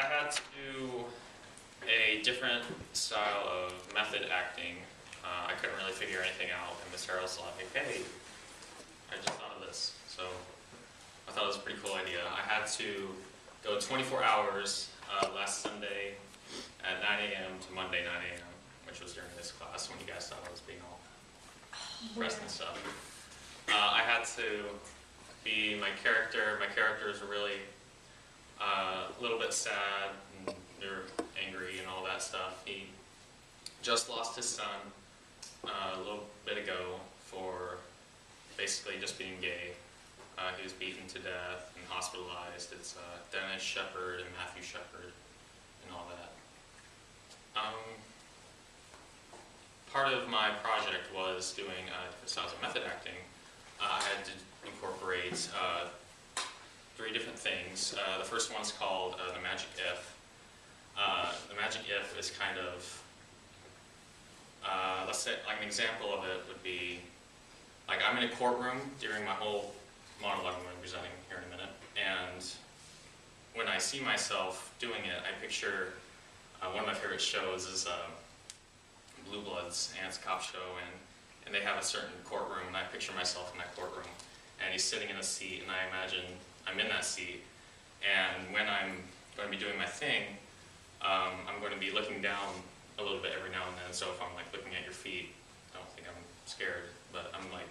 had to do a different style of method acting. I couldn't really figure anything out, and Miss Harrell's like, hey, I just thought of this. So I thought it was a pretty cool idea. I had to go 24 hours last Sunday at 9 a.m. to Monday 9 a.m., which was during this class when you guys thought I was being all pressed and stuff. I had to be my character. My character is really a little bit sad and they're angry and all that stuff. He just lost his son a little bit ago for basically just being gay. He was beaten to death and hospitalized. It's Dennis Shepard and Matthew Shepard and all that. Part of my project was doing different styles of method acting. I had to incorporate 3 different things. The first one's called the magic if. The magic if is kind of, let's say, like an example of it would be, like I'm in a courtroom during my whole monologue I'm going to be presenting here in a minute, and when I see myself doing it, I picture, one of my favorite shows is Blue Bloods, and it's a cop show, and they have a certain courtroom, and I picture myself in that courtroom, and he's sitting in a seat, and I imagine I'm in that seat, and when I'm going to be doing my thing, I'm going to be looking down a little bit every now and then, so if I'm like looking at your feet, I don't think I'm scared, but I'm like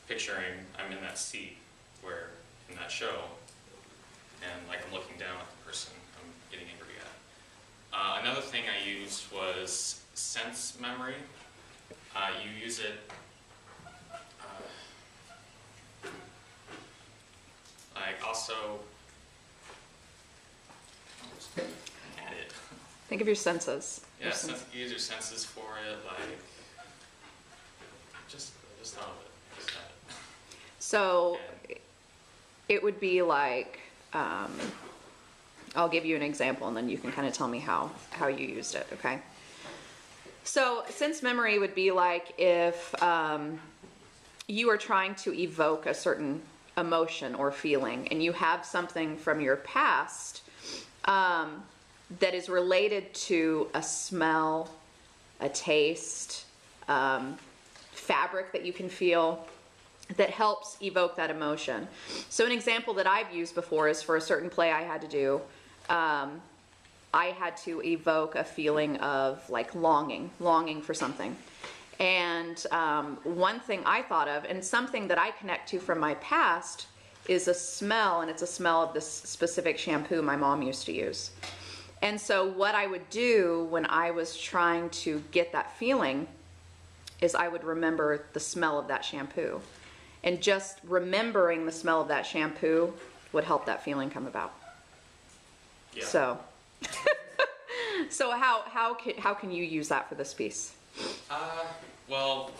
picturing I'm in that seat where, in that show, and like I'm looking down at the person I'm getting angry at. Another thing I used was sense memory. You use it like also, at it. Think of your senses. Yeah, you use your senses for it, like, just thought of it, just had it. So it would be like, I'll give you an example and then you can kind of tell me how you used it, okay? So sense memory would be like if you are trying to evoke a certain emotion or feeling and you have something from your past that is related to a smell, a taste, fabric that you can feel that helps evoke that emotion. So an example that I've used before is for a certain play I had to do. I had to evoke a feeling of like longing for something. And one thing I thought of, and something that I connect to from my past, is a smell, and it's a smell of this specific shampoo my mom used to use. And so what I would do when I was trying to get that feeling is I would remember the smell of that shampoo. And just remembering the smell of that shampoo would help that feeling come about. Yeah. So how can you use that for this piece? Well,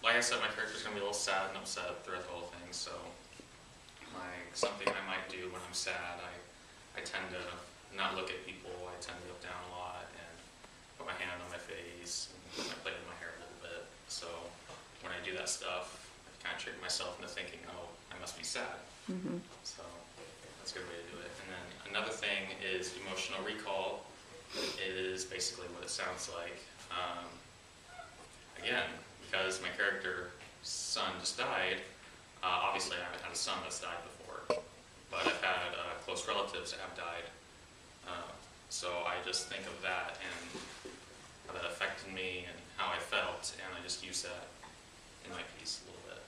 like I said, my character's gonna be a little sad and upset throughout the whole thing. So, like something I might do when I'm sad, I tend to not look at people. I tend to look down a lot and put my hand on my face and I play with my hair a little bit. So when I do that stuff, I kind of trick myself into thinking, oh, I must be sad. Mm-hmm. So that's a good way to do it. And then another thing is emotional recall. It is basically what it sounds like. Again, because my character's son just died, obviously I haven't had a son that's died before, but I've had close relatives that have died. So I just think of that and how that affected me and how I felt, and I just use that in my piece a little bit.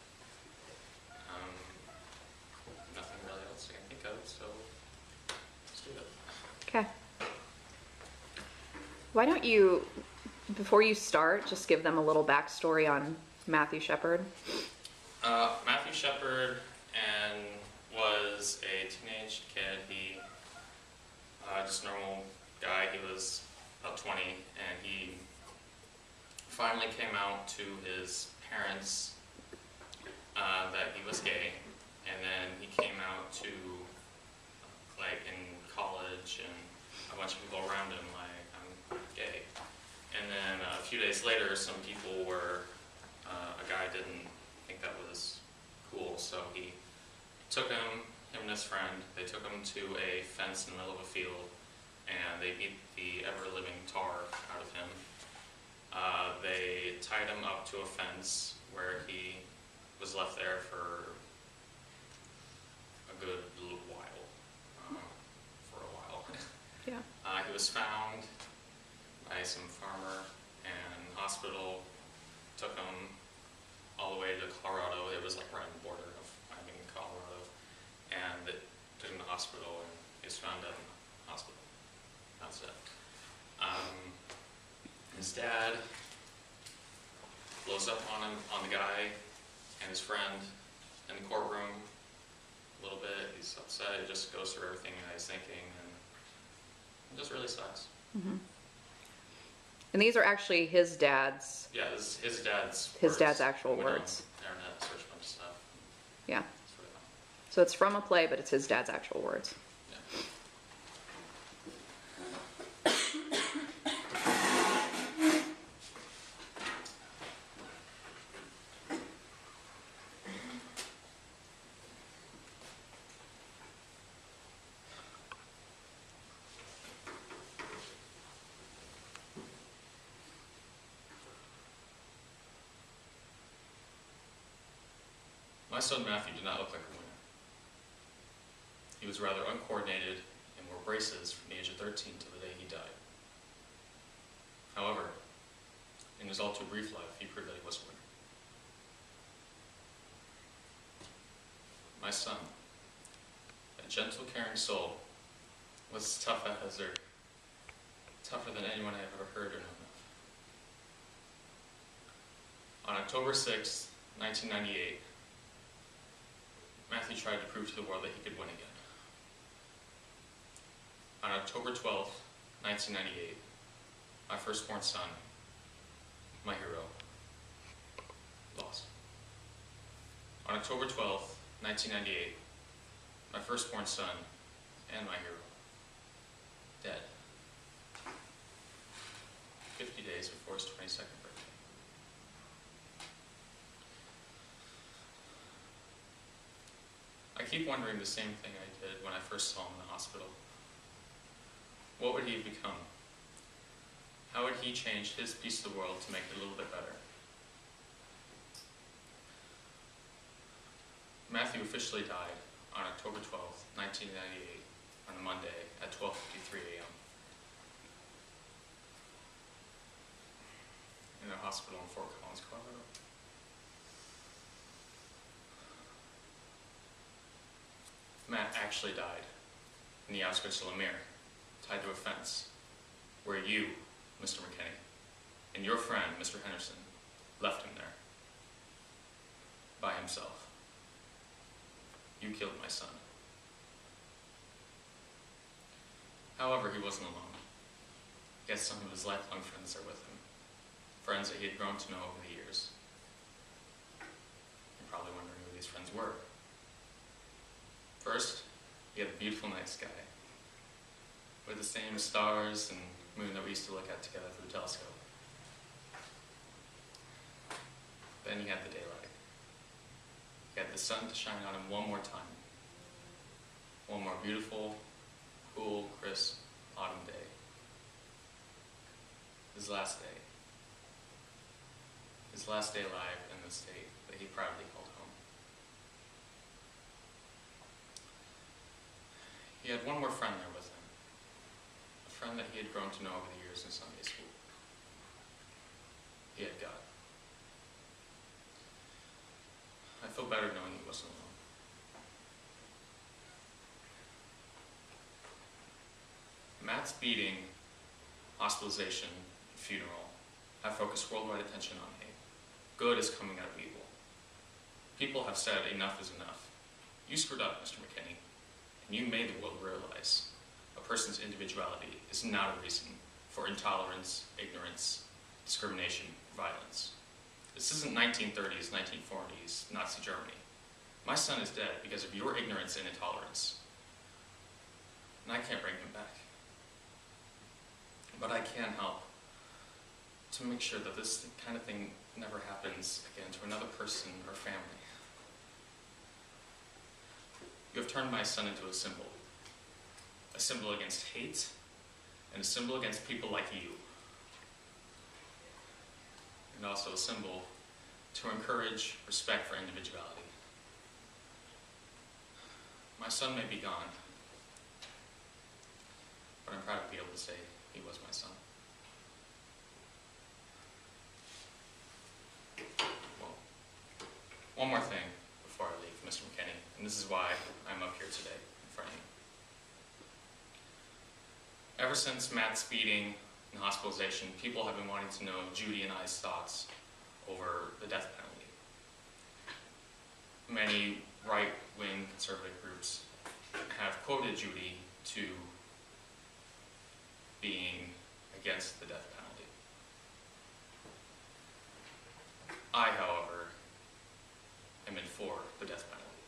Nothing really else I can think of, so let's do it. Okay. Why don't you, before you start, just give them a little backstory on Matthew Shepard? Matthew Shepard was a teenage kid. He just a normal guy. He was about 20, and he finally came out to his parents that he was gay, and then he came out to, like, in college, and a bunch of people around him, like, I'm gay. And then a few days later, some people were, a guy didn't think that was cool, so he took him and his friend, they took him to a fence in the middle of a field, and they beat the ever-living tar out of him. They tied him up to a fence where he was left there for a good little while. Yeah. He was found by some farmer, and hospital took him all the way to Colorado. It was like right on the border of Wyoming and Colorado, and they took him to the hospital, and he was found dead in the hospital. That's it. His dad blows up on the guy and his friend in the courtroom a little bit. He's upset. He just goes through everything that he's thinking, and it just really sucks. Mm-hmm. And these are actually his dad's. Yeah, his dad's. His words. dad's actual Went on words. the internet, searched a bunch of stuff. Yeah. It's really fun. So it's from a play, but it's his dad's actual words. Yeah. My son Matthew did not look like a winner. He was rather uncoordinated and wore braces from the age of 13 till the day he died. However, in his all too brief life, he proved that he was a winner. My son, a gentle, caring soul, was as tough as a hazard, tougher than anyone I have ever heard or known of. On October 6, 1998, Matthew tried to prove to the world that he could win again. On October 12, 1998, my firstborn son, my hero, lost. On October 12, 1998, my firstborn son and my hero, dead. 50 days before his 22nd birthday. I keep wondering the same thing I did when I first saw him in the hospital. What would he have become? How would he change his piece of the world to make it a little bit better? Matthew officially died on October 12, 1998, on a Monday at 12:53 a.m. in a hospital in Fort Collins, Colorado. Matt actually died in the outskirts of Lemire, tied to a fence, where you, Mr. McKinney, and your friend, Mr. Henderson, left him there, by himself. You killed my son. However, he wasn't alone. He had some of his lifelong friends there with him, friends that he had grown to know over the years. You're probably wondering who these friends were. First, he had the beautiful night sky, with the same stars and moon that we used to look at together through the telescope. Then he had the daylight. He had the sun to shine on him one more time. One more beautiful, cool, crisp autumn day. His last day. His last day alive in the state that he proudly called home. He had one more friend there with him. A friend that he had grown to know over the years in Sunday school. He had God. I feel better knowing he wasn't alone. Matt's beating, hospitalization, and funeral have focused worldwide attention on hate. Good is coming out of evil. People have said enough is enough. You screwed up, Mr. McKinney, and you made the world realize a person's individuality is not a reason for intolerance, ignorance, discrimination, violence. This isn't 1930s, 1940s, Nazi Germany. My son is dead because of your ignorance and intolerance. And I can't bring him back. But I can help to make sure that this kind of thing never happens again to another person or family. You have turned my son into a symbol against hate, and a symbol against people like you, and also a symbol to encourage respect for individuality. My son may be gone, but I'm proud to be able to say he was my son. Well, one more thing before I leave, Mr. McKinney, and this is why I'm up here today in front of you. Ever since Matt's beating and hospitalization, people have been wanting to know Judy and I's thoughts over the death penalty. Many right-wing conservative groups have quoted Judy to being against the death penalty. I, however, am in for the death penalty.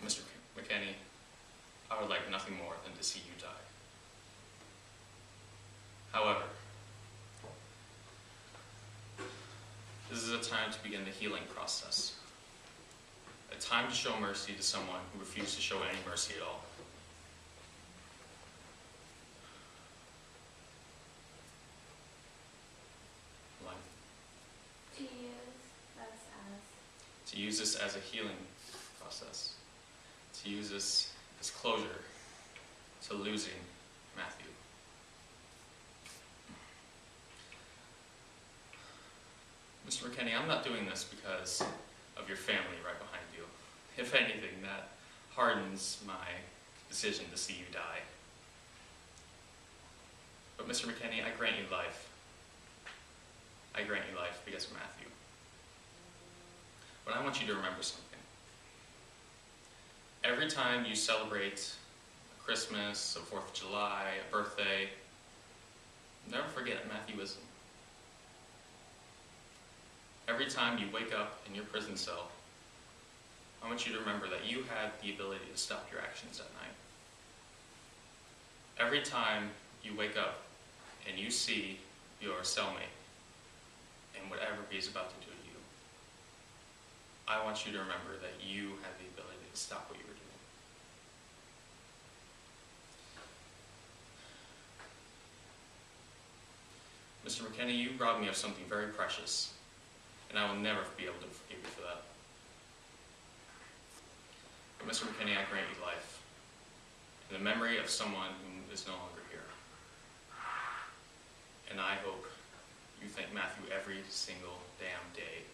Mr. McKinney, I would like nothing more than to see you die. However, this is a time to begin the healing process. A time to show mercy to someone who refused to show any mercy at all. Line. To use this as a healing process. To use this as closure to losing Matthew. Mr. McKinney, I'm not doing this because of your family right behind you. If anything, that hardens my decision to see you die. But Mr. McKinney, I grant you life. I grant you life because of Matthew. But I want you to remember something. Every time you celebrate a Christmas, a 4th of July, a birthday, never forget Matthewism. Every time you wake up in your prison cell, I want you to remember that you had the ability to stop your actions at night. Every time you wake up and you see your cellmate and whatever he is about to do to you, I want you to remember that you had the ability to stop what you were doing. Mr. McKinney, you robbed me of something very precious, and I will never be able to forgive you for that. But Mr. McKinney, I grant you life, in the memory of someone who is no longer here. And I hope you thank Matthew every single damn day